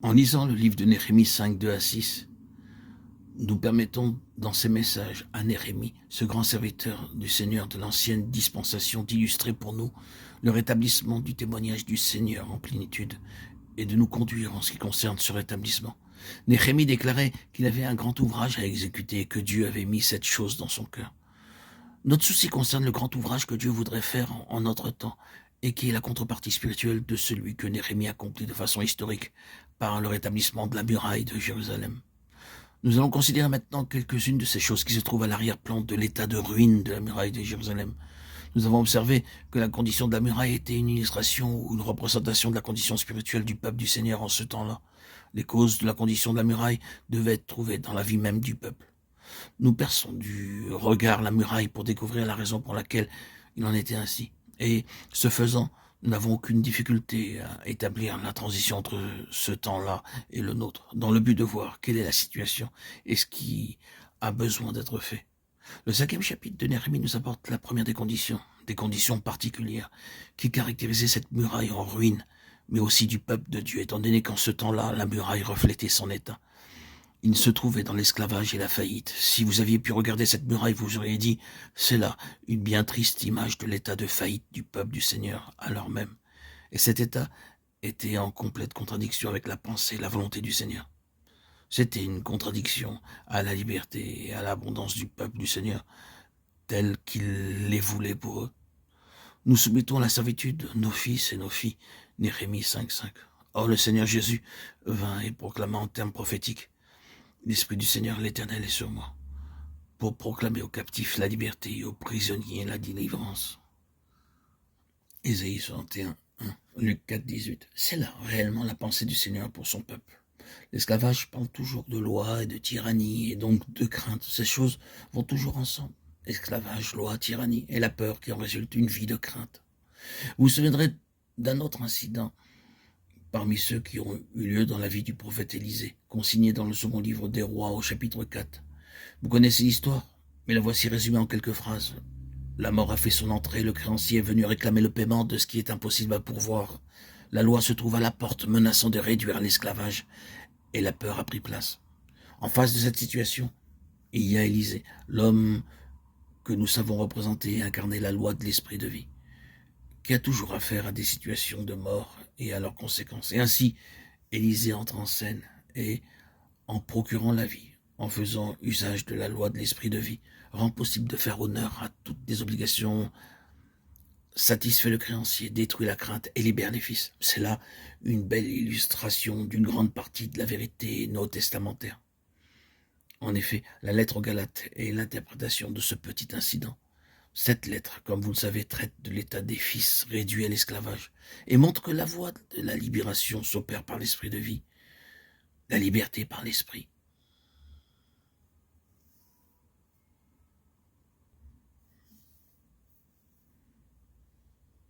En lisant le livre de Néhémie 5, 2 à 6, nous permettons dans ces messages à Néhémie, ce grand serviteur du Seigneur de l'ancienne dispensation, d'illustrer pour nous le rétablissement du témoignage du Seigneur en plénitude et de nous conduire en ce qui concerne ce rétablissement. Néhémie déclarait qu'il avait un grand ouvrage à exécuter et que Dieu avait mis cette chose dans son cœur. Notre souci concerne le grand ouvrage que Dieu voudrait faire en notre temps et qui est la contrepartie spirituelle de celui que Néhémie accomplit de façon historique par le rétablissement de la muraille de Jérusalem. Nous allons considérer maintenant quelques-unes de ces choses qui se trouvent à l'arrière-plan de l'état de ruine de la muraille de Jérusalem. Nous avons observé que la condition de la muraille était une illustration ou une représentation de la condition spirituelle du peuple du Seigneur en ce temps-là. Les causes de la condition de la muraille devaient être trouvées dans la vie même du peuple. Nous perçons du regard la muraille pour découvrir la raison pour laquelle il en était ainsi. Et ce faisant, nous n'avons aucune difficulté à établir la transition entre ce temps-là et le nôtre, dans le but de voir quelle est la situation et ce qui a besoin d'être fait. Le 5e chapitre de Néhémie nous apporte la première des conditions particulières qui caractérisaient cette muraille en ruine, mais aussi du peuple de Dieu, étant donné qu'en ce temps-là, la muraille reflétait son état. Il se trouvait dans l'esclavage et la faillite. Si vous aviez pu regarder cette muraille, vous auriez dit, c'est là une bien triste image de l'état de faillite du peuple du Seigneur, alors même. Et cet état était en complète contradiction avec la pensée et la volonté du Seigneur. C'était une contradiction à la liberté et à l'abondance du peuple du Seigneur, tel qu'il les voulait pour eux. Nous soumettons à la servitude nos fils et nos filles, Néhémie 5.5. Or le Seigneur Jésus vint et proclama en termes prophétiques, l'Esprit du Seigneur l'Éternel est sur moi, pour proclamer aux captifs la liberté et aux prisonniers la délivrance. Ésaïe 61, 1, Luc 4, 18. C'est là réellement la pensée du Seigneur pour son peuple. L'esclavage parle toujours de loi et de tyrannie et donc de crainte. Ces choses vont toujours ensemble. Esclavage, loi, tyrannie et la peur qui en résulte une vie de crainte. Vous vous souviendrez d'un autre incident parmi ceux qui ont eu lieu dans la vie du prophète Élisée, consigné dans le second livre des rois au chapitre 4. Vous connaissez l'histoire, mais la voici résumée en quelques phrases. La mort a fait son entrée, le créancier est venu réclamer le paiement de ce qui est impossible à pourvoir. La loi se trouve à la porte, menaçant de réduire l'esclavage, et la peur a pris place. En face de cette situation, il y a Élisée, l'homme que nous savons représenter et incarner la loi de l'esprit de vie, qui a toujours affaire à des situations de mort et à leurs conséquences. Et ainsi, Élisée entre en scène et, en procurant la vie, en faisant usage de la loi de l'esprit de vie, rend possible de faire honneur à toutes les obligations, satisfait le créancier, détruit la crainte et libère les fils. C'est là une belle illustration d'une grande partie de la vérité néo-testamentaire. En effet, la lettre aux Galates est l'interprétation de ce petit incident. Cette lettre, comme vous le savez, traite de l'état des fils réduits à l'esclavage et montre que la voie de la libération s'opère par l'esprit de vie, la liberté par l'esprit.